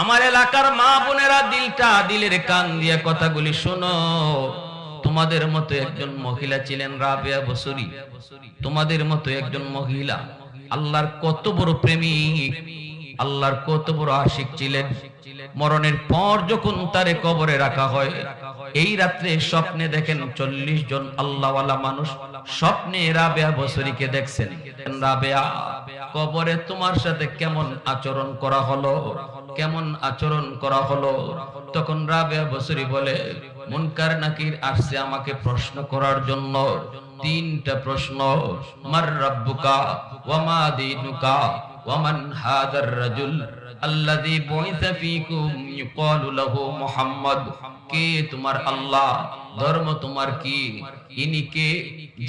আমার এলাকার মা বোনেরা দিলের কান দিয়ে কথাগুলি শোনো। তোমাদের মতো একজন মহিলা ছিলেন রাবেয়া বসরি। তোমাদের মতো একজন মহিলা আল্লাহর কত বড় প্রেমিক, আল্লাহর কত বড় আশিক ছিলেন। মরণের পর যখন তারে কবরে রাখা হয়, এই রাত্রে স্বপ্নে দেখেন 40 জন আল্লাহওয়ালা মানুষ স্বপ্নে রাবেয়া বসরিকে দেখছেন। রাবেয়া, কবরে তোমার সাথে কেমন আচরণ করা হলো, কেমন আচরণ করা হলো? তখন রাবেয়া বসরি বলে, মুনকার নাকির আসছে আমাকে প্রশ্ন করার জন্য। 3টা প্রশ্ন। মার রাব্বুকা ওয়া মা দীনুকা ওয়া মান হাদার রাজুল আল্লাযী বুইসা ফীকুম ইউকালু লাহু মুহাম্মদ। কে তোমার আল্লাহ? ধর্ম তোমার কি? ইনি কে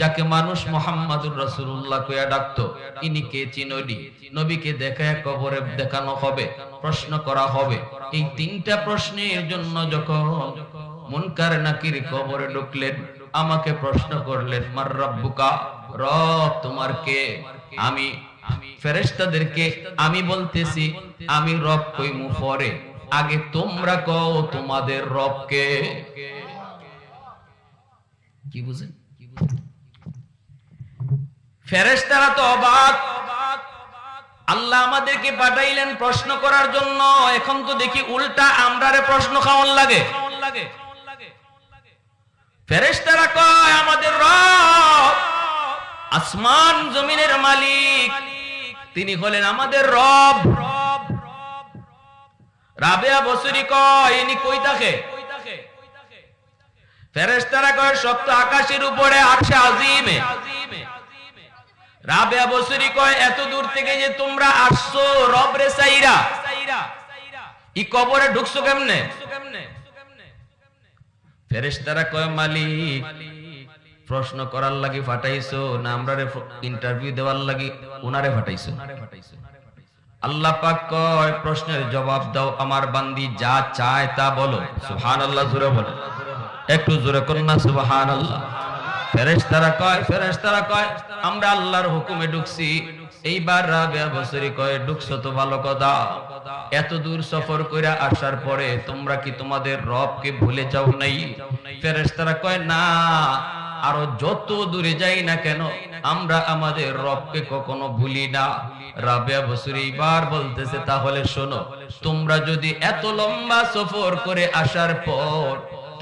যাকে মানুষ মুহাম্মাদুর রাসূলুল্লাহ কইয়া ডাকতো? ইনি কে চিনোনি? নবীকে দেখায় কবরে দেখানো হবে, প্রশ্ন করা হবে। এই 3টা প্রশ্নের জন্য যখন মুনকার নাকির কবরে ঢুকলেন, আমাকে প্রশ্ন করলেন, মার রাব্বুকা, রব তোমার কে? আমি ফেরেশতাদেরকে আমি বলতেছি আমি রব কইমু পরে, আগে তোমরা কও তোমাদের রব কে? কি বুঝেন? ফেরেশতারা তো অবাক। আল্লাহ আমাদেরকে পাঠাইলেন প্রশ্ন করার জন্য, এখন তো দেখি উল্টা আমরারে প্রশ্ন খাওয়ান লাগে। ফেরেশতারা কয় আমাদের রব আসমান জমিনের মালিক, তিনি হলেন আমাদের রব। রাবেয়া বসরি কয় ইনি কই থাকে? ফেরেশতারা কয় সপ্ত আকাশের উপরে আরশে আজিমে। রাবেয়া বসরি কয় এত দূর থেকে যে তোমরা আসছো রব রে চাইরা, ই কবরে ঢুকছো কেমনে? ফেরেশতারা কয় মালিক প্রশ্ন করার লাগি ফাটাইছো না আমরারে ইন্টারভিউ দেওয়ার লাগি উনারে ফাটাইছো? আল্লাহ পাক কয় প্রশ্নের জবাব দাও, আমার বান্দি যা চায় তা বলো। সুবহানাল্লাহ, জোরে বলো, একটু জোরে করুন না সুবহানাল্লাহ। ফেরেশতারা কয় আমরা আল্লাহর হুকুমে ঢুকছি। এইবার রাবেয়া বসরি কয় ঢুকছো তো ভালো কথা, এত দূর সফর কইরা আসার পরে তোমরা কি তোমাদের রবকে ভুলে যাও নাই? ফেরেশতারা কয় না, আরো যত দূরে যাই না কেন আমরা আমাদের রবকে কখনো ভুলি না। রাবেয়া বসরি এবার বলতেছে তাহলে শোনো, তোমরা যদি এত লম্বা সফর করে আসার পর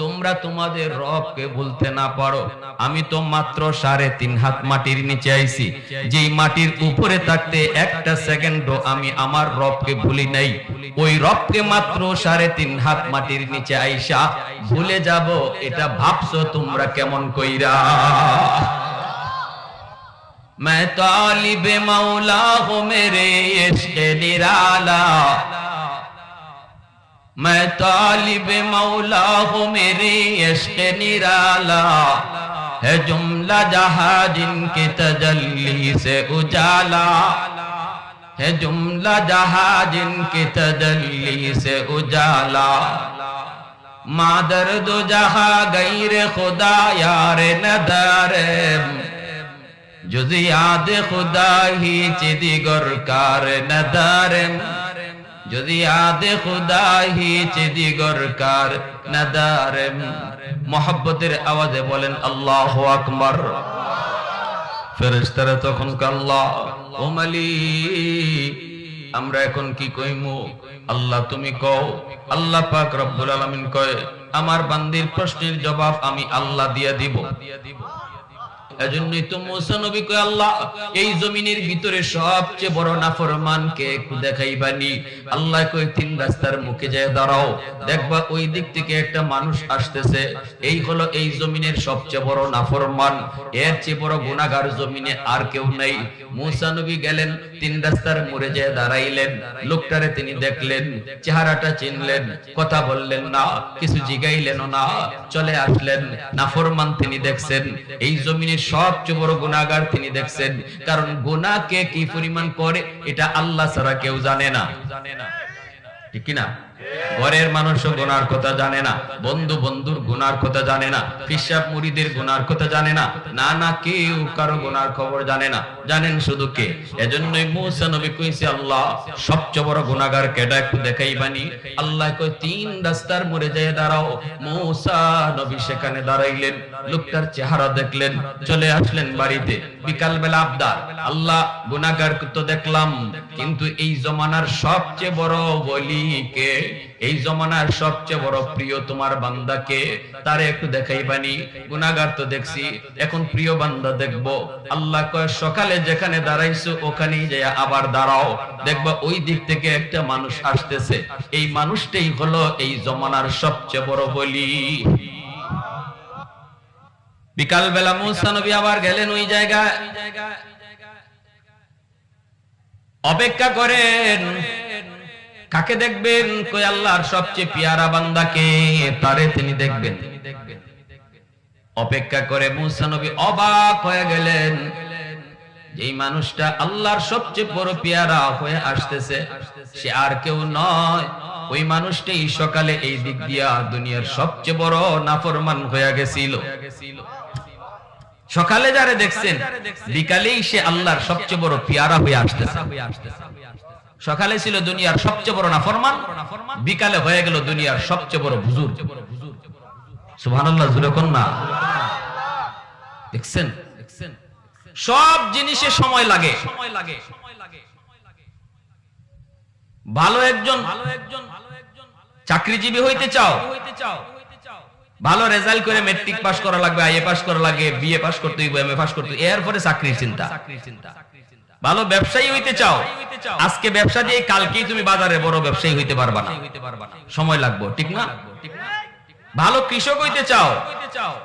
তোমরা তোমাদের রবকে ভুলতে না পারো, আমি তো মাত্র 3.5 হাত মাটির নিচে আইছি, যেই মাটির উপরে থাকতে একটা সেকেন্ডও আমি আমার রবকে ভুলি নাই। ওই রবকে মাত্র 3.5 হাত মাটির নিচে আইসা ভুলে যাব, এটা ভাবছো তোমরা কেমন কইরা? मैं तालिब मौला हूँ मेरे इश्क़ निराला, मैं तालिब मौला हूँ मेरे इश्क़ निराला, है जुमला जहाँ जिनकी तजल्ली से उजाला, है जुमला जहाँ जिनकी तजल्ली से उजाला, मादर दो जहाँ गैर खुदा यार नदारे, जुज़ याद खुदा ही चिदिगर कार नदारेम, जुज़ याद खुदा ही चिदिगर कार नदारेम। मोहब्बतेर आवाजे बोलेन अल्लाहु আকবার। ফেরেশতারা তখন আল্লাহ ও মালিক আমরা এখন কি কইমু? আল্লাহ তুমি কও। আল্লাহ পাক রব্বুল আলামিন কয় আমার বান্দির প্রশ্নের জবাব আমি আল্লাহ দিয়া দিব। এজন্যই তো মুসা নবী কয় আল্লাহ এই জমিনের ভিতরে সবচেয়ে বড় নাফরমান কে একটু দেখাইবানি। আল্লাহ কয় 3 রাস্তার মুখে যায় দাঁড়াও, দেখবা ওই দিক থেকে একটা মানুষ আসতেছে, এই হলো এই জমিনের সবচেয়ে বড় নাফরমান, এর চেয়ে বড় গুনাহগার জমিনে আর কেউ নাই। মুসা নবী গেলেন 3 রাস্তার মোড়ে যায় দাঁড়াইলেন, লোকটারে তিনি দেখলেন, চেহারাটা চিনলেন, কথা বললেন না, কিছু জিগাইলেন না, চলে আসলেন। নাফরমান তিনি দেখছেন, এই জমিনের সবচেয়ে বড় গুনাহগার তিনি দেখছেন, কারণ গুনাহ কে কি পরিমাণ করে এটা আল্লাহ ছাড়া কেউ জানে না, ঠিক কি না? ঘরের মানুষও গুনার কথা জানে না, বন্ধু বন্ধুর গুনার কথা জানে না, পিসাব মুরিদের গুনার কথা জানে না, না না কেউ কারো গুনার খবর জানে না। জানেন শুধু কে? এজন্যই মুসা নবী কইছে, আল্লাহ সবচেয়ে বড় গুনাহগার কেডা একটু দেখাইবানি। আল্লাহ কয় তিন রাস্তার মোড়ে যেয়ে দাঁড়াও। মুসা নবী সেখানে দাঁড়াইলেন, লোকটার চেহারা দেখলেন, চলে আসলেন বাড়িতে। বিকাল বেলা আবদার, আল্লাহ গুনাহগার তো দেখলাম, কিন্তু এই জমানার সবচেয়ে বড় ওলি কে? এই জমানার সবচেয়ে বড় প্রিয় তোমার বান্দাকে, তারে একটু দেখাইবানি। গুনাহগার তো দেখছি, এখন প্রিয় বান্দা দেখবো। আল্লাহ কয় সকালে যেখানে দাঁড়াইছো ওখানেই যায় আবার দাঁড়াও, দেখবা ওই দিক থেকে একটা মানুষ আসতেছে। এই মানুষটাই হলো এই জমানার সবচেয়ে বড় ওলি। বিকাল বেলা মুসা নবী আবার গেলেন ওই জায়গায়, অপেক্ষা করেন কাকে দেখবেন? কই আল্লাহর সবচেয়ে পিয়ারা বান্দাকে, তারে তিনি দেখবেন। অপেক্ষা করে মুসা নবী অবাক হয়ে গেলেন, এই মানুষটা আল্লাহর সবচেয়ে বড় পিয়ারা হয়ে আসতেছে, সে আর কেউ নয়, ওই মানুষটাই সকালে এই দিক দিয়া দুনিয়ার সবচেয়ে বড় নাফরমান হয়ে গেছিল। সকালে যারে দেখছেন, বিকালেই সে আল্লাহর সবচেয়ে বড় পিয়ারা হয়ে আসতেছে। সকালে ছিল দুনিয়ার সবচেয়ে বড় নাফরমান, বিকালে হয়ে গেল দুনিয়ার সবচেয়ে বড় হুজুর। সুবহানাল্লাহ, জোরে কোন না। দেখছেন, সব জিনিসে সময় লাগে। ভালো একজন চাকরিজীবী হইতে চাও, ভালো রেজাল্ট করে মেট্রিক পাস করা লাগবে, আইএ পাস করা লাগে, বিএ পাস করতে হইব, এমএ পাস করতে, এরপরে চাকরির চিন্তা। ভালো ব্যবসায়ী হইতে চাও, আজকে ব্যবসা দিয়ে কালকেই তুমি বাজারে বড় ব্যবসায়ী হইতে পারবা না, সময় লাগবে, ঠিক না? ভালো কৃষক হইতে চাও,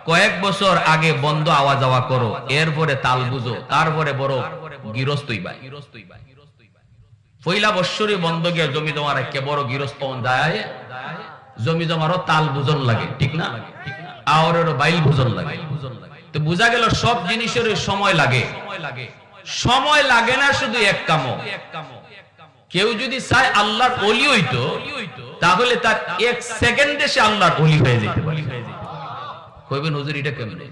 কয়েক বছর আগে বন্ধ আওয়া যাওয়া করো, এরপরে তাল বুঝো, তারপরে বড় গৃহস্থ হইবা। পয়লা বৎসরে বন্ধ গিয়ে জমি জমা রেখে বড় গৃহস্থ যায়, জমি জমারও তাল বুঝন লাগে, ঠিক না? আওরেরও বাইল বুঝন লাগে। তো বুঝা গেল সব জিনিসের সময় লাগে। সময় লাগে না শুধু এক কামও। কেউ যদি চায় আল্লাহর ওলি হইতো, তাহলে তার এক সেকেন্ডে সে আল্লাহর ওলি হয়ে যেতে পারে। কইবেন হুজুর এটা কেমনে?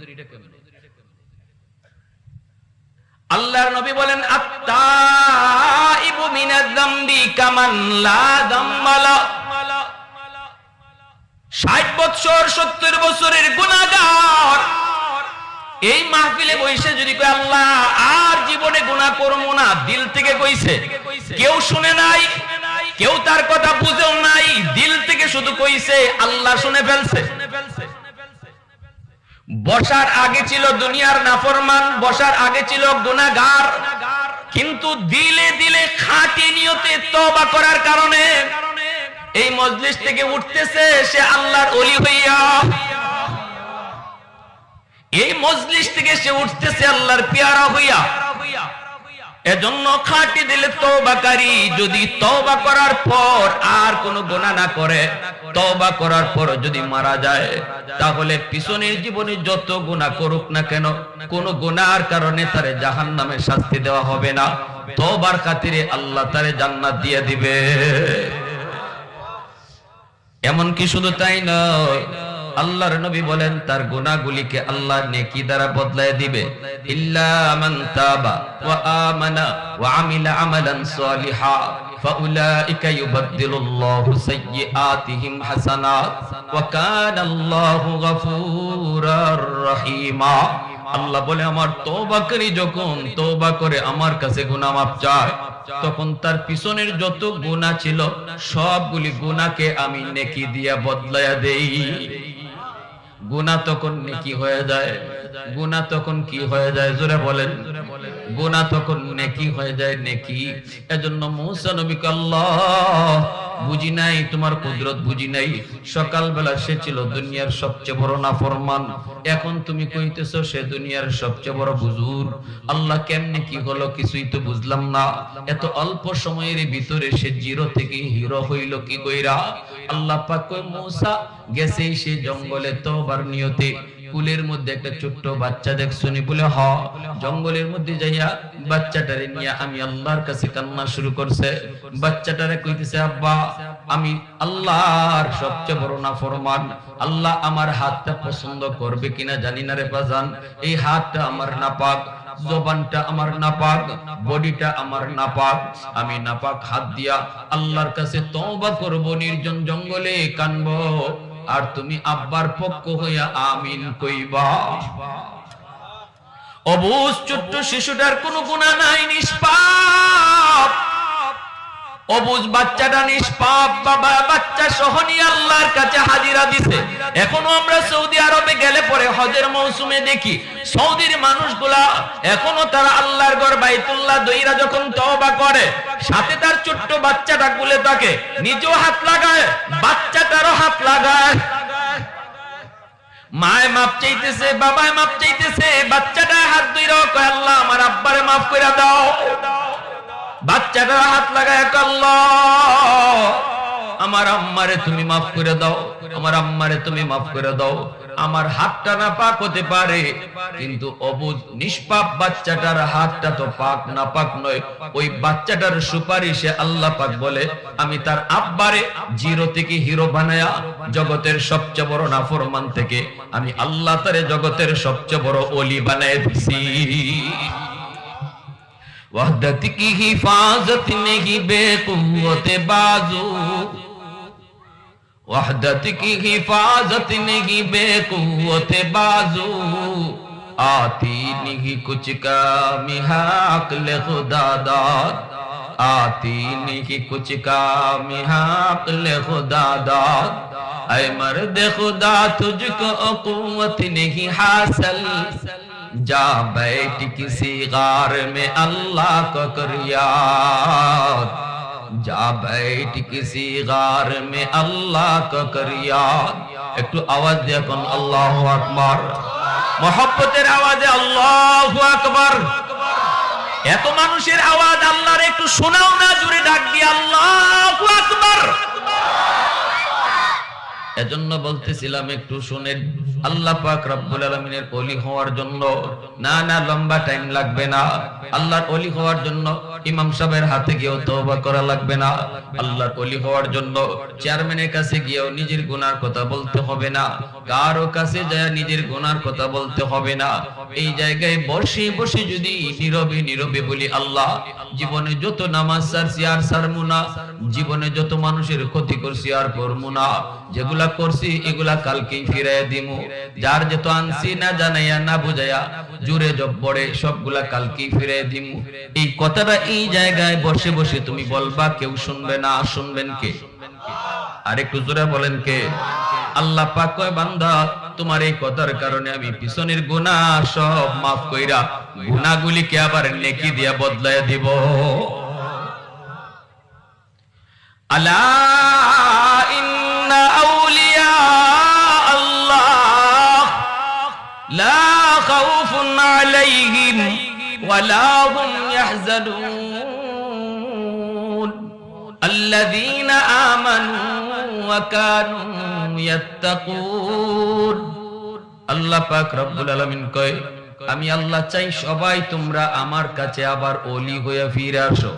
আল্লাহর নবী বলেন, আত-তাইবু মিনায-যামবি কামান লা যামবা লা। 60 বছর 70 বছরের গুনাহগার এই মাহফিলে বসে যদি কয় আল্লাহ আর জীবনে গুনাহ করব না, দিল থেকে কইছে, কেউ শুনে নাই, কেউ তার কথা বুঝেও নাই, দিল থেকে শুধু কইছে, আল্লাহ শুনে ফেলছে। বসার আগে ছিল দুনিয়ার নাফরমান, বসার আগে ছিল গুনাহগার, কিন্তু দিলে দিলে খাঁটি নিয়তে তওবা করার কারণে এই মজলিস থেকে উঠতেছে সে আল্লাহর ওলি হইয়া। এই মজলিস থেকে সে উঠতেছে আল্লাহর পেয়ারা হইয়া। এজন্য খাঁটি দিলে তওবাকারী যদি তওবা করার পর আর কোনো গুনাহ না করে, তওবা করার পর যদি মারা যায়, তাহলে পিছনের জীবনে যত গুনাহ করুক না কেন, কোন গুনাহর কারণে তারে জাহান্নামে শাস্তি দেওয়া হবে না, তওবার খাতিরে আল্লাহ তারে জান্নাত দিয়ে দিবে। এমন কি শুধু তাই নয়, আল্লাহর নবী বলেন তার গুনাহগুলিকে আল্লাহ নেকি দ্বারা বদলায় দিবে। ইল্লা মান তাবা ওয়া আমানা ওয়া আমিলা আমালান সালিহা ফাউলাইকা ইউবাদদিলুল্লাহু সাইয়্যাতিহিম হাসানাত ওয়া কানাল্লাহু গফুরার রহিমা। আল্লাহ বলে আমার তওবাকারী যখন তওবা করে আমার কাছে গুনাহ মাফ চায়, তখন তার পিছনের যত গুনাহ ছিল সবগুলি গুনাহকে আমি নেকি দিয়া বদলায়া দেই। গুনাহ তখন নেকি হয়ে যায়। গুনাহ তখন কি হয়ে যায়? জোরে বলেন। গুনাহ তখন নেকি হয়ে যায়, নেকি। এজন্য মুসা নবীকে আল্লাহ বুঝি নাই, তোমার কুদরত বুঝি নাই। সকালবেলা সে ছিল দুনিয়ার সবচেয়ে বড় নাফরমান, এখন তুমি কইতেছো সে দুনিয়ার সবচেয়ে বড় হুজুর। আল্লাহ কেমনে কি হলো কিছুই তো বুঝলাম না। এত অল্প সময়ের ভিতরে সে জিরো থেকে হিরো হইল কি কইরা? আল্লাহ পাক কই মুসা গেছে সে জঙ্গলে তওবার নিয়তে, কুলের মধ্যে একটা ছোট্ট বাচ্চা দেখছনি বলে হ জঙ্গলের মধ্যে যাইয়া বাচ্চাটারে নিয়ে আমি আল্লাহর কাছে কান্না শুরু করছে বাচ্চাটারে কইতেছে আব্বা আমি আল্লাহর সবচেয়ে বড় নাফরমান আল্লাহ আমার হাতটা পছন্দ করবে কিনা জানি না রে বাজান এই হাতটা আমার নাপাক জবানটা আমার নাপাক বডিটা আমার নাপাক আমি নাপাক হাত দিয়া আল্লাহর কাছে তওবা করব নির্জন জঙ্গলে কানবো আর তুমি আব্বার পক্ষ হইয়া আমিন কইবা অবুজ ছোট্ট শিশুটার কোনো গুনাহ নাই নিষ্পাপ অবুজ বাচ্চাটা নিষ্পাপ বাবা বাচ্চা সহনি আল্লাহর কাছে হাজিরা দিছে এখনো আমরা সৌদি আরবে গেলে পরে হজের মৌসুমে দেখি সৌদির মানুষগুলা এখনো তারা আল্লাহর ঘর বাইতুল্লাহ দইরা যখন তওবা করে সাথে তার ছোট্ট বাচ্চাটা কোলে থাকে নিজেও হাত লাগায় বাচ্চাটারও হাত লাগায় মায় মাপ চাইতেছে বাবায় মাপ চাইতেছে বাচ্চাটা হাত ধইরা কয় আল্লাহ আমার আব্বারে মাফ কইরা দাও বাচ্চাটা হাত লাগায় আল্লাহ আমার আম্মারে তুমি মাফ করে দাও আমার আম্মারে তুমি মাফ করে দাও আমার হাতটা না পাক হতে পারে কিন্তু অবুজ নিষ্পাপ বাচ্চাটার হাতটা তো পাক না পাক নয় ওই বাচ্চাটার সুপারিশে আল্লাহ পাক বলে আমি তার আব্বারে জিরো থেকে হিরো বানায়া জগতের সবচেয়ে বড় নাফরমান থেকে আমি আল্লাহ তারে জগতের সবচেয়ে বড় ওলি বানায় দিছি वहदत की हिफाजत नहीं बेकुव्वत बाजू वहदत की हिफाजत नहीं बेकुव्वत बाजू आती नहीं कुछ काम हक़ खुदा दाद आती नहीं कुछ काम हक़ खुदा दाद ऐ मर्द खुदा तुझको कुव्वत नहीं हासिल जा बैठ किसी गार में अल्लाह को कर याद जा बैठ किसी गार में अल्लाह को कर याद একটু আওয়াজ দিয়ে কোন আল্লাহু আকবার মহব্বতের আওয়াজে আল্লাহু আকবার এত মানুষের আওয়াজ আল্লাহর একটু শোনাও না জোরে ডাক দিয়ে আল্লাহু আকবার এজন্য বলতেছিলাম একটু শুনেন আল্লাহ পাক রব্বুল আলামিনের ওলি হওয়ার জন্য না না লম্বা টাইম লাগবে না আল্লাহর ওলি হওয়ার জন্য ইমাম সাহেবের হাতে গিয়েও তওবা করা লাগবে না আল্লাহর ওলি হওয়ার জন্য চেয়ারম্যানের কাছে গিয়েও নিজের গুনার কথা বলতে হবে না কারো কাছে যায় নিজের গুনার কথা বলতে হবে না এই জায়গায় বসে বসে যদি নীরবে নীরবে বলি আল্লাহ জীবনে যত নামাজ ছাড়ছি আর ছাড়বো না জীবনে যত মানুষের ক্ষতি করছি আর করবো না যেগুলা করছি এগুলা কালকেই ফিরাইয়া দিমু যার যত আনছি না জানাইয়া না বুঝাইয়া জুরে জব্বরে সবগুলা কালকেই ফিরাইয়া দিমু এই কথাটা এই জায়গায় বসে বসে তুমি বলবা কেউ শুনবে না শুনবেন কে আর একটু জোরে বলেন কে আল্লাহ পাক কয় বান্দা তোমার এই কথার কারণে আমি পিছনের গুনাহ সব maaf কইরা গুনাহগুলিকে আবার নেকি দিয়া বদলায়া দিব আলা ইন্না আউলিয়া আল্লাহ লা খাউফুন আলাইহিম ওয়ালা হুম ইয়াহজানুন আল্লাযীনা আমানু ওয়া কানু ইয়াত্তাকুন আল্লাহ পাক রব্বুল আলামিন কয় আমি আল্লাহ চাই সবাই তোমরা আমার কাছে আবার ওলি হয়ে ফিরে আসো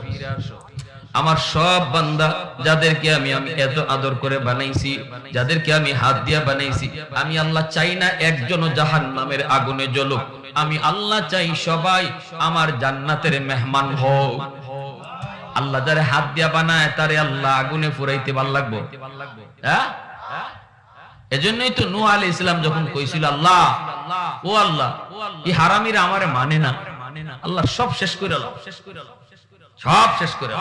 আমার সব বান্দা যাদেরকে আমি এত আদর করে বানাইছি যাদেরকে আমি হাত দিয়া বানাইছি আমি আল্লাহ চাই না একজনও জাহান্নামের আগুনে জ্বলুক আমি আল্লাহ চাই সবাই আমার জান্নাতের মেহমান হোক আল্লাহ যারে হাত দিয়া বানায় তারে আল্লাহ আগুনে পুরাইতে ভাল লাগবে হ্যাঁ এজন্যই তো নূহ আলাইহিস সালাম যখন কইছিল আল্লাহ ও আল্লাহ এই হারামিরা আমারে মানে না আল্লাহ সব শেষ করে দাও সব শেষ করে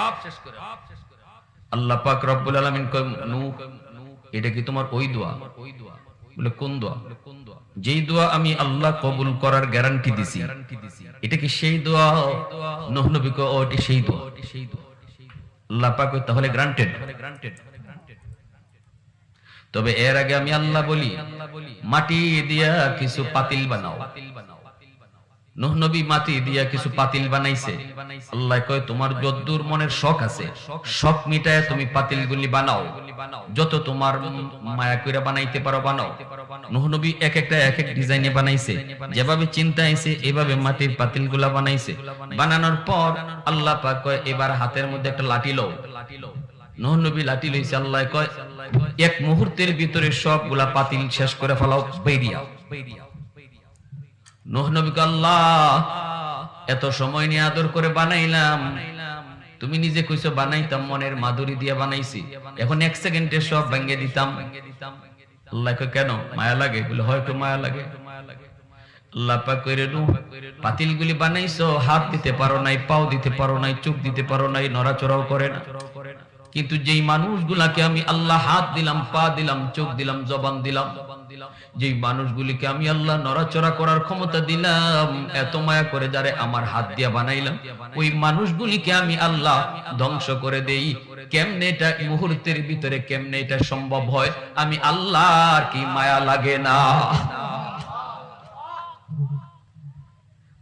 আল্লাহ পাক রব্বুল আলামিন কয় নূহ এটা কি তোমার ওই দোয়া বলে কোন দোয়া যেই দোয়া আমি আল্লাহ কবুল করার গ্যারান্টি দিছি এটা কি সেই দোয়া নূহ নবী কয় ওটি সেই দোয়া আল্লাহ পাক কয় তাহলে গ্রান্টেড তবে এর আগে আমি আল্লাহ বলি মাটি দিয়া কিছু পাতিল বানাও নূহ নবী মাটি দিয়া কিছু পাতিল বানাইছে আল্লাহ কয় তোমার যদ্দুর মনের শখ আছে শখ মিটায় তুমি পাতিলগুলি বানাও যত তোমার মায়া কইরা বানাইতে পারো বানাও। নূহ নবী এক একটা এক এক ডিজাইনে বানাইছে, যেভাবে চিন্তা আইছে এভাবে মাটির পাতিলগুলা বানাইছে। বানানোর পর আল্লাহ পাক কয় এবার হাতের মধ্যে একটা লাঠি লও। নূহ নবী লাঠি লইছে, আল্লাহ কয় এক মুহূর্তের ভিতরে সবগুলা পাতিল শেষ করে ফেলাও, বেরিয়া। নূহ নবী কয় আল্লাহ এত সময় নিয়ে আদর করে বানাইলাম, তুমি নিজে কইছো বানাইতাম মনের মাধুরী দিয়ে বানাইছি, এখন এক সেকেন্ডে সব ভেঙে দিতাম। আল্লাহ কয় কেন মায়া লাগে? বলে হয়তো মায়া লাগে। আল্লাহ পাক কইরে নূহ পাতিলগুলি বানাইছো, হাত দিতে পারো নাই, পাও দিতে পারো নাই, চোখ দিতে পারো নাই, নড়াচড়াও করে না। কিন্তু যেই মানুষগুলাকে আমি আল্লাহ হাত দিলাম, পা দিলাম, চোখ দিলাম, জবান দিলাম, যেই মানুষগুলিকে আমি আল্লাহ নড়াচড়া করার ক্ষমতা দিলাম, এত মায়া করে যারে আমার হাত দিয়া বানাইলাম, ওই মানুষগুলিকে আমি আল্লাহ ধ্বংস করে দেই। কেমনে এটা মুহূর্তের ভিতরে কেমনে এটা সম্ভব হয়? আমি আল্লাহর কি মায়া লাগে না?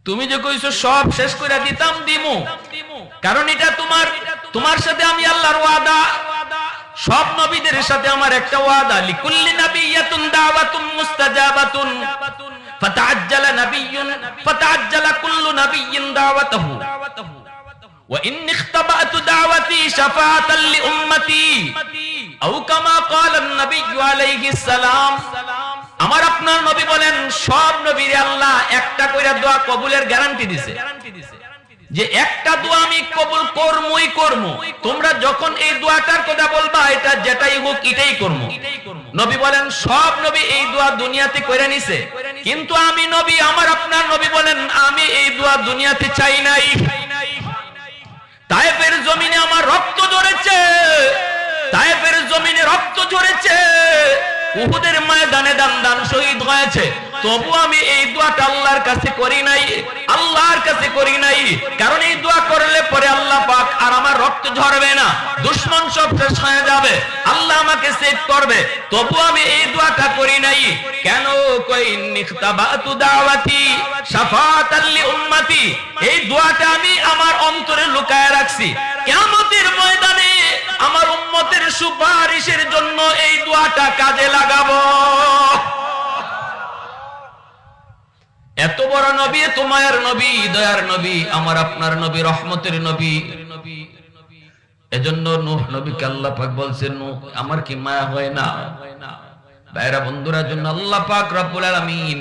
তুমি যে কইছো সব শেষ করে দিতাম, দিমু, কারণ এটা তোমার সাথে আমি আল্লাহর ওয়াদা। সব নবীদের সাথে আমার একটা ওয়াদা, লিকুল্লি নাবিয়্যাতুন দাওয়াতুন মুস্তাজাবাতুন ফাতাআজ্জালা নাবিয়্যুন ফাতাআজ্জালা কুল্লু নাবিয়্যিন দাওয়াতাহু ওয়া ইন্নী ইখতাবাতু দাওয়াতি শাফাআতান লিউম্মতি আও কামা ক্বালা আন-নাবিয়্যু আলাইহিস সালাম। আমার আপনার নবী বলেন সব নবীরে আল্লাহ একটা কইরা দোয়া কবুলের গ্যারান্টি দিয়েছে, যে একটা দোয়া আমি কবুল করমই করব। তোমরা যখন এই দোয়াটার কথা বলবা এটা যেটাই হোক এটাই করব। নবী বলেন সব নবী এই দোয়া দুনিয়াতে কইরা নিছে, কিন্তু আমি নবী, আমার আপনার নবী বলেন আমি এই দোয়া দুনিয়াতে চাই নাই। তায়েফের জমিনে আমার রক্ত ঝরেছে, তায়েফের জমিনে রক্ত ঝরেছে, উহুদের ময়দানে দান শহীদ হয়েছে, তবু আমি এই দোয়াটা আল্লাহর কাছে করি নাই, আল্লাহর কাছে করি নাই। কারণ এই দোয়া করলে পরে আল্লাহ পাক আর আমার রক্ত ঝরবে না, দুশমন সব শেষ হয়ে যাবে, আল্লাহ আমাকে সেভ করবে, তবু আমি এই দোয়াটা করি নাই। কেন? কই নিখতাবাতু দাওয়াতি শাফাআতাল লিউম্মতি, এই দোয়াটা আমি আমার অন্তরে লুকায় রাখছি, কিয়ামতের ময়দানে আমার উম্মতের সুপারিশের জন্য এই দোয়াটা কাজে লাগাবো। এত বড় নবী, এত মায়ার নবী, দয়ার নবী, আমার আপনার নবী, রহমতের নবী। এজন্য নূহ নবীকে আল্লাহ পাক বলছেন নূহ আমার কি মায়া হয় না? ভাইরা বন্ধুরা, জন্য আল্লাহ পাক রব্বুল আলামিন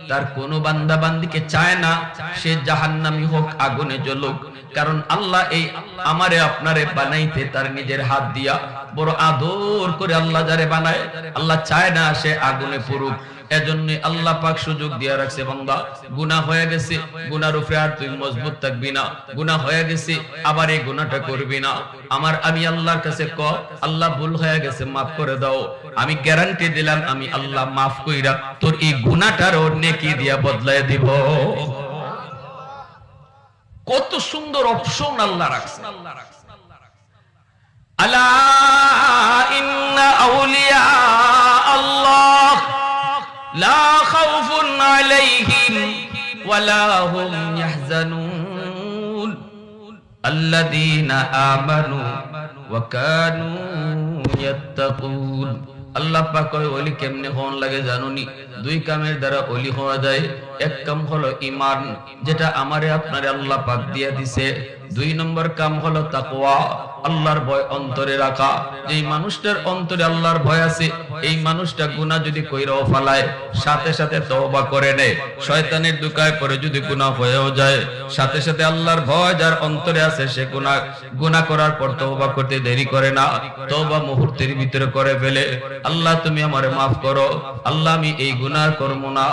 তার কোন বান্দা বান্দিকে চায় না সে জাহান্নামী হোক, আগুনে জ্বলুক। কারণ আল্লাহ এই আমারে আপনারে বানাইতে তার নিজের হাত দিয়া বড় আদর করে আল্লাহ যারে বানায়, আল্লাহ চায় না সে আগুনে পড়ুক। এজন্য আল্লাহ পাক সুযোগ দিয়া রাখছে, বান্দা গুনাহ হয়ে গেছে, গুনার উপরে আর তুই মজবুত থাকবি না, গুনাহ হয়ে গেছে আবার এই গুনাহটা করবি না। আমি আল্লাহর কাছে ক আল্লাহ ভুল হয়ে গেছে মাফ করে দাও, আমি গ্যারান্টি দিলাম আমি আল্লাহ মাফ কইরা তোর এই গুনাহটার নেকি দিয়া বদলায় দিব। কত সুন্দর অপশন আল্লাহ রাখছে। আলা ইন্না আউলিয়া আল্লাহ লা খাউফুন আলাইহিম ওয়ালা হুম ইয়াহজানুন আল্লাযীনা আমানু ওয়া কানু ইয়াত্তাকুন। আল্লাহ পাক কয় ওলি কেমনে হন লাগে জানোনি? দুই কামের দ্বারা ওলি হওয়া যায়। এক কাম হলো ঈমান, যেটা আমারে আপনারে আল্লাহ পাক দিয়া দিছে। দুই নম্বর কাম হলো তাকওয়া, আল্লাহর ভয় অন্তরে রাখা। যেই মানুষটার অন্তরে আল্লাহর ভয় আছে, এই মানুষটা গুনাহ যদি কইরাও ফালায় সাথে সাথে তওবা করে নেয়। শয়তানের দুকায় পড়ে যদি গুনাহ হয়েও যায়, সাথে সাথে আল্লাহর ভয় যার অন্তরে আছে সে গুনাহ করার পর তওবা করতে দেরি করে না, তওবা মুহূর্তের ভিতরে করে ফেলে। আল্লাহ তুমি আমারে maaf করো, আল্লাহ আমি এই গুনাহ করব না,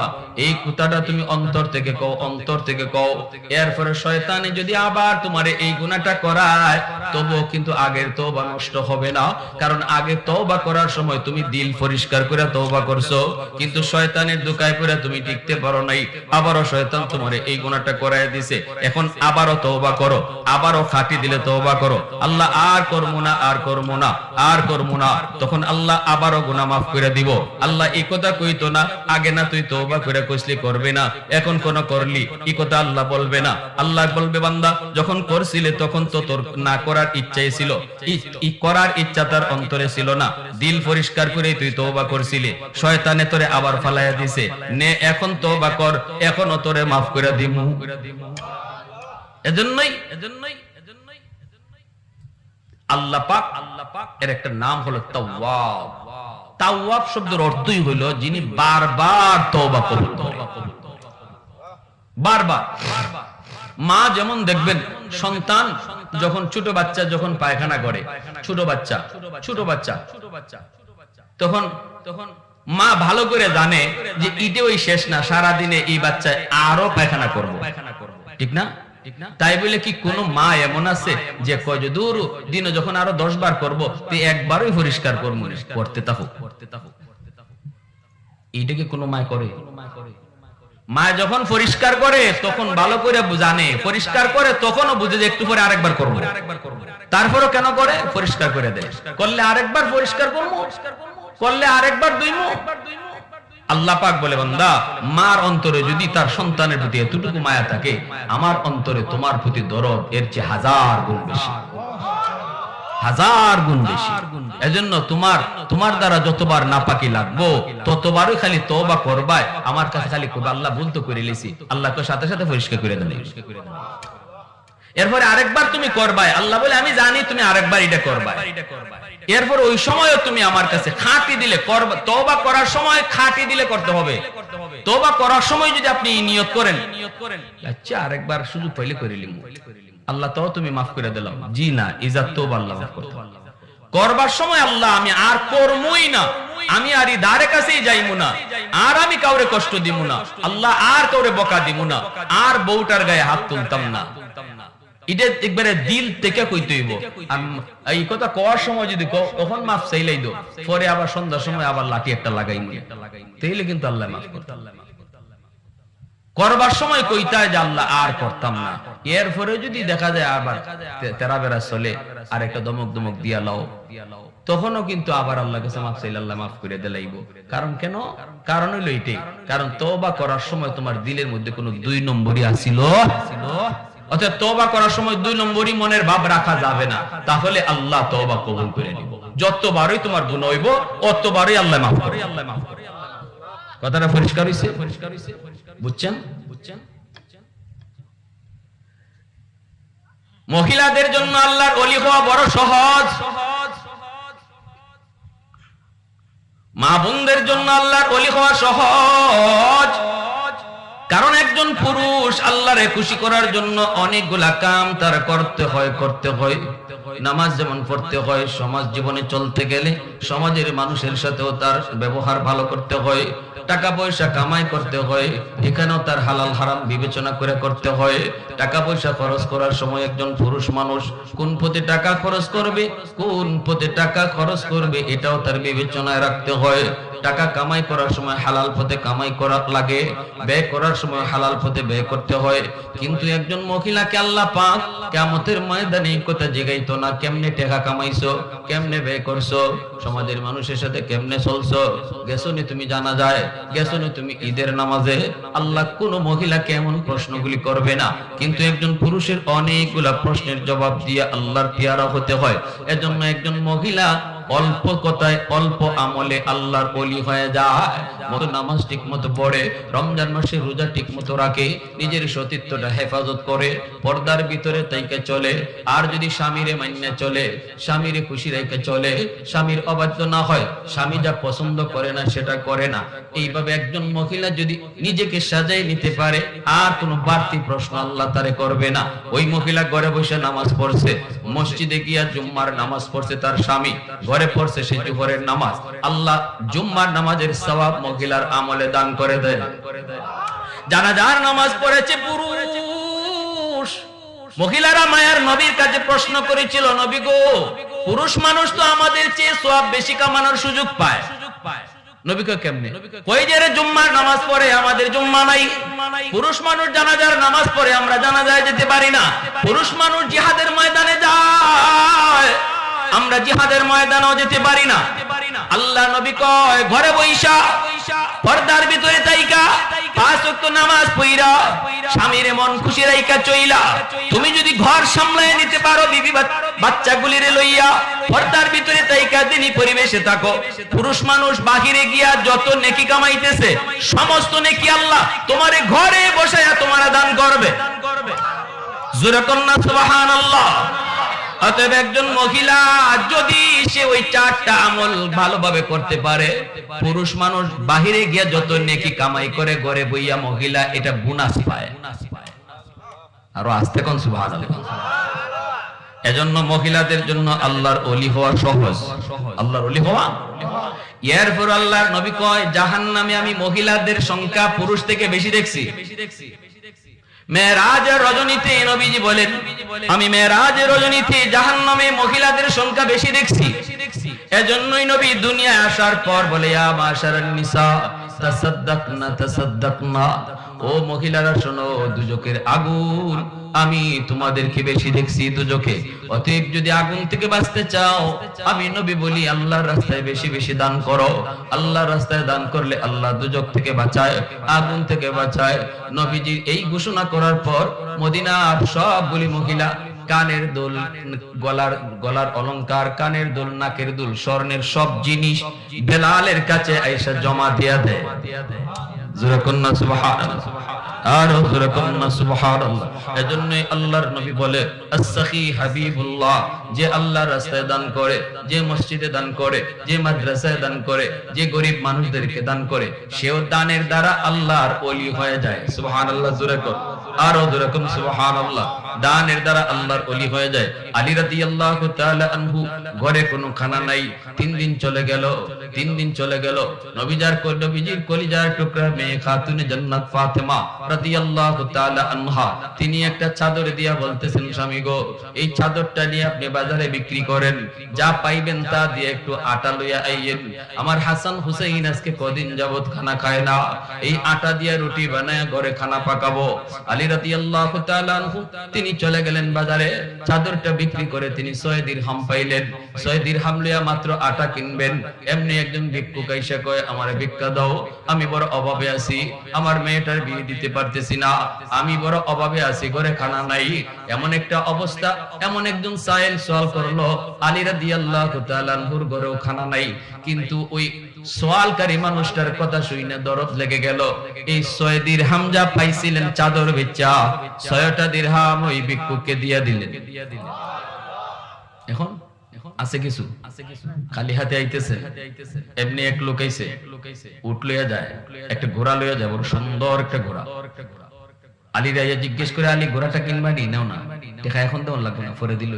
এই কথাটা তুমি অন্তর থেকে কও, অন্তর থেকে কও। এরপরে শয়তানে যদি আবার তোমারে এই গুনাহটা করায়, তবুও কিন্তু আগের তওবা নষ্ট হবে না। কারণ আগে তওবা করার সময় তুমি দিল পরিষ্কার করে তওবা করছো, কিন্তু শয়তানের দুকায় পড়ে তুমি টিকতে পারো নাই, আবারও শয়তান তোমারে এই গুনাহটা করায় দিছে। এখন আবারও তওবা করো, আবারও খাঁটি দিলে তওবা করো, আল্লাহ আর করব না, আর করব না, আর করব না। তখন আল্লাহ আবারও গুনাহ maaf করে দিব। আল্লাহ এই কথা কইতো না আগে না তুই তওবা করে কইসলি করবে না, এখন কোন করলি, এই কথা আল্লাহ বলবে না। আল্লাহ বলবে বান্দা যখন করছিলে তখন তো তোর না করার ইচ্ছাই ছিল, এই করার ইচ্ছা তার অন্তরে ছিল না, দিল পরিষ্কার করে তুই তওবা করছিলি, শয়তানে তোরে আবার ফালাইয়া দিছে, নে এখন তওবা কর, এখনো তোরে মাফ করে দিমু। এজন্যই আল্লাহ পাক এর একটা নাম হলো তাওয়াব। তাওয়াব শব্দের অর্থই হলো যিনি বারবার তওবা কবুল করে। বারবার। মা যেমন দেখবেন সন্তান যখন ছোট বাচ্চা যখন পায়খানা করে, ছোট বাচ্চা তখন মা ভালো করে জানে যে ইতে ওই শেষ না, সারা দিনে এই বাচ্চা আরো পায়খানা করবে, ঠিক না? তাই বলে কি কোন মা এমন আছে যে কয় যে দূর দিনে যখন আরো 10 বার করবো তুই একবারই পরিষ্কার করবো, করতে থাকো। এইটা কি কোনো মা করে? মা যখন পরিষ্কার করে তখন ভালো করে জানে, পরিষ্কার করে তখনও বুঝে যে একটু পরে আরেকবার করবো, তারপরও কেন করে? পরিষ্কার করে দেয়, করলে আরেকবার পরিষ্কার করবো, করলে আরেকবার ধুইমু। আল্লাহ পাক বলে বান্দা মার অন্তরে যদি তার সন্তানের প্রতি এতটুকু মায়া থাকে, আমার অন্তরে তোমার প্রতি দরদ এর চেয়ে 1000 গুণ বেশি, 1000 গুণ বেশি। এজন্য তোমার দ্বারা যতবার নাপাকি লাগবো ততবারই খালি তওবা করবা, আমার কাছে খালি কইবা আল্লাহ ভুল তো করে লিছি, আল্লাহকে সাথে সাথে পরিষ্কার করে দেন। এরপরে আরেকবার তুমি করবা, আল্লাহ বলে আমি জানি তুমি আরেকবার এটা করবা, এরপর ওই সময়ও তুমি আমার কাছে খাঁটি দিলে করবা। তওবা করার সময় খাঁটি দিলে করতে হবে। তওবা করার সময় যদি আপনি নিয়ত করেন আচ্ছা আরেকবার সুযোগ পাইলে করে লিম, আল্লাহ তো তুমি মাফ করে দিলাম, জি না, ইজাত তওবা আল্লাহ মাফ করতে করবার সময় আল্লাহ আমি আর করমই না, আমি আর ধারে কাছেই যাইমু না, আর আমি কাউরে কষ্ট দিমু না, আল্লাহ আর কাউরে বকা দিমু না, আর বউটার গায়ে হাত তুলতাম না। এটা একবারে দিল থেকে কইতে হইব। এই কথা কওয়ার সময় যদি তখন মাফ চাইলাই দো, পরে আবার সন্ধ্যার সময় আবার লাঠি একটা লাগাইমু, তাইলে কিন্তু আল্লাহ মাফ করতে। করবার সময় কইতা যে আল্লাহ আর করতাম না, এরপরে যদি দেখা যায় আবার তেরা বেড়া চলে আর একটা দমক দিয়া লাও, তখনও কিন্তু আবার আল্লাহর কাছে মাফ চাইলে আল্লাহ মাফ করে দিলাইব। কারণ কেন? কারণ হইলো এইটাই, কারণ তওবা করার সময় তোমার দিলের মধ্যে কোনো 2 নম্বরই আসিল। অর্থাৎ তওবা করার সময় 2 নম্বরই মনের ভাব রাখা যাবে না, তাহলে আল্লাহ তওবা কবুল করে নিব। যতবারই তোমার গুনাহ হইব অতবারই আল্লাহ মাফ করে। কথাটা পরিষ্কার হইছে? বুঝছেন? মহিলাদের জন্য আল্লাহর ওলি হওয়া বড় সহজ, মা বোনদের জন্য আল্লাহর ওলি হওয়া সহজ। কারণ একজন পুরুষ আল্লাহরে খুশি করার জন্য অনেকগুলা কাম তার করতে হয়। নামাজ যেমন পড়তে হয়, সমাজ জীবনে চলতে গেলে সমাজের মানুষের সাথেও তার ব্যবহার ভালো করতে হয়, টাকা পয়সা কামাই করতে হয়, এখানেও তার হালাল হারাম বিবেচনা করে করতে হয়। টাকা পয়সা খরচ করার সময় একজন পুরুষ মানুষ কোন পথে টাকা খরচ করবে এটাও তার বিবেচনায় রাখতে হয়। টাকা কামাই করার সময় হালাল পথে কামাই করা লাগে, ব্যয় করার সময় হালাল পথে ব্যয় করতে হয়। কিন্তু একজন মহিলাকে আল্লাহ পাক কিয়ামতের ময়দানে কথা জিগাইতো না, কেমনে টাকা কামাইছো, কেমনে ব্যয় করছো, সমাজের মানুষের সাথে কেমনে চলছো, গেছনি তুমি জানা যায়, গেছনি তুমি ঈদের নামাজে। আল্লাহ কোন মহিলাকে এমন প্রশ্নগুলি করবে না, কিন্তু একজন পুরুষের অনেকগুলা প্রশ্নের জবাব দিয়ে আল্লাহর পেয়ারা হতে হয়। এজন্য একজন মহিলা অল্প কথায় অল্প আমলে আল্লাহর ওলি হয়ে যায়। মতো নামাজ ঠিক মতো পড়ে, রমজান মাসে রোজা ঠিক মতো রাখে, নিজের সতীত্বটা হেফাজত করে, পর্দার ভিতরে তাইকে চলে। আর যদি স্বামীরে মান্য চলে, স্বামীরে খুশি রেখে চলে, স্বামীর অবাধ্য না হয়, স্বামী যা পছন্দ করে না সেটা করে না, এইভাবে একজন মহিলা যদি নিজেকে সাজাই নিতে পারে, আর কোনো বাড়তি প্রশ্ন আল্লাহ তারে করবে না। ওই মহিলা ঘরে বসে নামাজ পড়ছে, মসজিদে গিয়া জুম্মার নামাজ পড়ছে, তার স্বামী ঘরে পড়ছে সে জোহরের নামাজ, আল্লাহ জুম্মার নামাজের সওয়াব মহিলার আমলে দান করে দেয়। জানাজার নামাজ পড়েছে পুরুষ, মহিলারা মায়ার নবীর কাছে প্রশ্ন করেছিল, নবী গো, পুরুষ মানুষ তো আমাদের চেয়ে সওয়াব বেশি কামানোর সুযোগ পায়, নবী কয় কেমনে? কই যে জুম্মার নামাজ পড়ে আমাদের জুম্মা নাই, পুরুষ মানুষ জানাজার নামাজ পড়ে আমরা জানাজায় যেতে পারি না, পুরুষ মানুষ জিহাদের ময়দানে যায় আমরা জিহাদের ময়দানেও যেতে পারি না। আল্লাহ নবী কয় ঘরে বৈশা পর্দার ভিতরে তাইকা 5 ওয়াক্ত নামাজ পড়া স্বামীর মন খুশি রাইখা চইলা তুমি যদি ঘর সামলায় নিতে পারো, বিবি বাচ্চাগুলিরে লইয়া পর্দার ভিতরে তাইকা দিনই পরিবেশে থাকো, পুরুষ মানুষ বাহিরে গিয়া যত নেকি কামাইতেছে সমস্ত নেকি আল্লাহ তোমারে ঘরে বসায়া তোমার দান করবে। জোরে কন্যা সুবহানাল্লাহ। অতএব একজন মহিলা যদি সে ওই 4টা আমল ভালোভাবে করতে পারে, পুরুষ মানুষ বাহিরে গিয়া যত নেকি কামাই করে ঘরে বইয়া মহিলা এটা বোনাস পায়। আরো আস্তে কোন সুবহানাল্লাহ। এজন্য মহিলাদের জন্য আল্লাহর ওলি হওয়া সহজ, আল্লাহর ওলি হওয়া। এরপর আল্লাহর নবী কয় জাহান্নামে আমি মহিলাদের সংখ্যা পুরুষ থেকে বেশি দেখছি। মেরাজের রজনীতে নবীজি বলেন আমি মেরাজের রজনীতে জাহান্নামে মহিলাদের সংখ্যা বেশি দেখছি। এজন্যই নবী দুনিয়ায় আসার পর বলে ইয়া মাশারান নিসা তাসাদদাকনা তাসাদদাকনা, ও মহিলারা শোনো, দুজকের আগুন আমি তোমাদেরকে বেশি দেখছি দুজকে। অতএব যদি আগুন থেকে বাঁচতে চাও, আমি নবী বলি আল্লাহর রাস্তায় বেশি বেশি দান করো। আল্লাহর রাস্তায় দান করলে আল্লাহ দুজক থেকে বাঁচায়, আগুন থেকে বাঁচায়। নবীজি এই ঘোষণা করার পর মদিনার সবগুলি মহিলা কানের দুল, গলার অলংকার, কানের দুল, নাকের দুল, স্বর্ণের সব জিনিস বেলালের কাছে আয়েশা জমা দিয়া দেয়। জোরে কন্যা সুবহানাল্লাহ, আর জোরে কন্যা সুবহানাল্লাহ। এজন্যই আল্লাহর নবী বলে আস-সাখী হাবিবুল্লাহ, যে আল্লাহর রাস্তায় দান করে, যে মসজিদে দান করে, যে মাদ্রাসায় দান করে, যে গরিব মানুষদেরকে দান করে, সেও দানের দ্বারা আল্লাহর ওলি হয়ে যায়। সুবহানাল্লাহ, জোরে কর, আর জোরে কর সুবহানাল্লাহ। দানের দ্বারা আল্লাহর ওলি হয়ে যায়। আলী রাদিয়াল্লাহু তাআলা আনহু ঘরে কোনো খানা নাই, 3 দিন চলে গেল, 3 দিন চলে গেল। নবীজির কলিজার টুকরা মেয়ে খাতুনে জান্নাত ফাতেমা রাদিয়াল্লাহু তাআলা আনহা, তিনি একটা চাদর দিয়া বলতেছেন স্বামী গো, এই চাদরটা নিয়ে আপনি বাজারে বিক্রি করেন, যা পাইবেন তা দিয়ে একটু আটা লইয়া আইয়েন। আমার হাসান হুসাইন আজকে কদিন যাবত খানা খায় না, এই আটা দিয়া রুটি বানায় ঘরে খানা পাকাবো। আলী রাদিয়াল্লাহু তাআলা আনহু তিনি চলে গেলেন বাজারে, চাদরটা বিক্রি করে তিনি 6 দিরহাম পাইলেন। 6 দিরহাম লইয়া মাত্র আটা কিনবেন। এমনি একজন ভিক্ষুক আইসা কয় আমারে ভিক্ষা দাও, আমি বড় অভাবে আছি, আমার মেয়েটার বিয়ে দিতে পারতেছি না, আমি বড় অভাবে আছি, ঘরে খানা নাই। এমন একটা অবস্থা, এমন একজন সাইল সওয়াল করলো, আলী রাদিয়াল্লাহু তাআলা আনহুর ঘরেও খানা নাই, কিন্তু ওই সওয়ালকারী মানুষটার কথা শুনে দরদ লেগে গেল। এই 6 দিরহাম যা পাইছিলেন চাদর বেচা, 6টা দিরহাম ওই ভিক্ষুককে দিয়া দিলেন। এখন আছে কিছু, খালি হাতে আইতেছে। এমনি এক লোক আইছে, উট লইয়া যায়, একটা ঘোড়া লইয়া যায়, বড় সুন্দর একটা ঘোড়া। আলী রাইয়া জিজ্ঞেস করে আলী ঘোড়াটা কিনবা নি? নাও না, দেখা এখন দেওয়ার লাগবে না, পরে দিল।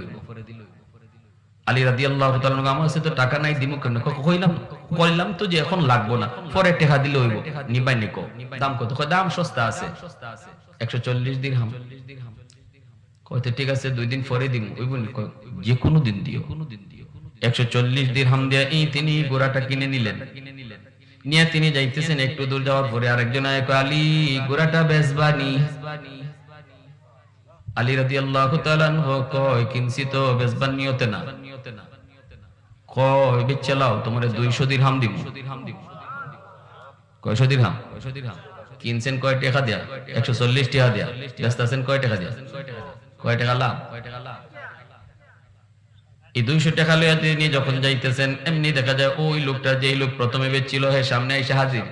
আলী রাদিয়াল্লাহু তাআলা আমার কাছে তো টাকা নাই, দিমু কেন? কইলাম তো যে এখন লাগবো না, পরে টাকা দিলে হইব। নিবাই নিকো, দাম কত? দাম সস্তা আছে, 140 দিরহাম। কইতে ঠিক আছে 2 দিন পরে দিমু। ওইব যে কোনো দিন দিও। 140 দিরহাম দিয়া তিনি ঘোড়াটা কিনে নিলেন। নিয়ে তিনি যাইতেছেন, একটু দূর যাওয়ার পরে আরেকজন আয় কয় আলী ঘোড়াটা বেচবানি? আলী রাদিয়াল্লাহু তাআলা আনহু কয় কিনছি তো, বেচবার নিয়তে না। কয় বেচে লাও, তোমারে 200 দিরহাম দিব। কয়শো দিরহাম? কিনছেন কয় টাকা দিয়া? 140 টাকা দিয়া। বেচতেছেন কয় টাকা দিয়া? কয় টাকা লাভ? এই 200 টাকা লইয়া তিনি যখন যাইতেছেন, এমনি দেখা যায় ওই লোকটা, যেই লোক প্রথমে বেচছিল, হে সামনে এসে হাজির।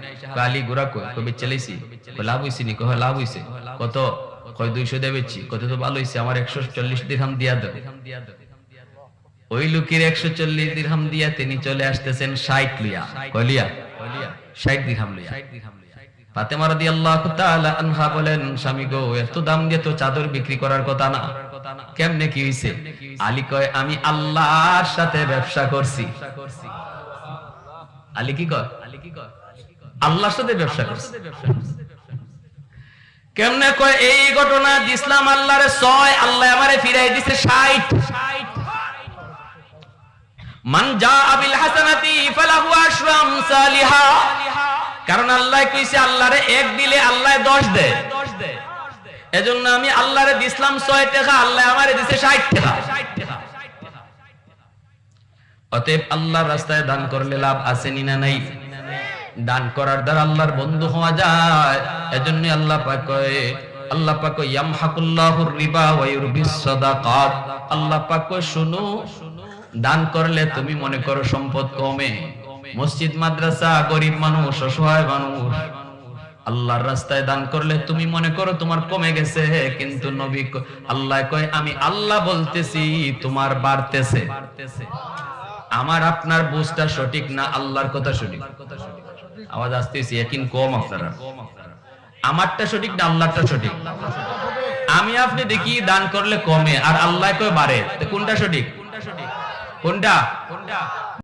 আলী ঘোড়া কই? কই বেচে লাইছি। কই লাভ হইছে নি? কই লাভ হইছে। কত? কয় 200 দিয়ে বেচছি। কত? তো ভালো হইছে, আমার 140 দিরহাম দিয়া দাও। ওই লোকের 140 দিরহাম দিয়া তিনি চলে আসতেছেন 60 লিয়া। কয় লিয়া? 60 দিরহাম লিয়া। ফাতেমা রাদিয়াল্লাহু তাআলা আনহা বলেন স্বামী গো, এত দাম দিয়ে তো চাদর বিক্রি করার কথা না, কেমনে কি হইছে? আলী কয় আমি আল্লাহর সাথে ব্যবসা করছি। আলী কি কয়? আল্লাহর সাথে ব্যবসা করছি। কেমনে কয়? এই ঘটনা দিছিলাম আল্লাহরে 6, আল্লাহ আমারে ফিরাই দিছে 60। মান জাআ বিল হাসানাতি ফালাহু আশরু আমসালিহা। কারণ আল্লাহ কইছে আল্লাহরে 1 দিলে আল্লাহ 10 দেয়। এজন্য আমি আল্লাহরে দিছিলাম 6 টাকা, আল্লাহ আমারে দিছে 60 টাকা। অতএব আল্লাহর রাস্তায় দান করলে লাভ আছে না নাই? দান করার দ্বারা আল্লাহর বন্ধু হওয়া যায়। এজন্য আল্লাহ পাক কয়, আল্লাহ পাক কয় ইয়ামহাকুল্লাহুর রিবা ওয়া ইউরবিস সাদাকাত। আল্লাহ পাক কয় শুনো, দান করলে তুমি মনে করো সম্পদ কমে, মসজিদ মাদ্রাসা, গরিব মানুষ, অসহায় মানুষ, আল্লাহর রাস্তায় দান করলে তুমি মনে করো তোমার কমে গেছে, কিন্তু নবী আল্লাহ কয় আমি আল্লাহ বলতেছি তোমার বাড়তেছে। আমার আপনার বুঝটা সঠিক না, আল্লাহর কথা সঠিক? আওয়াজ আসতেছি, একদিন কম আপনারা, আমারটা সঠিক না আল্লাহরটা সঠিক? আমি আপনি দেখি দান করলে কমে আর আল্লাহ কয় বাড়ে, কোনটা সঠিক? কোনটা?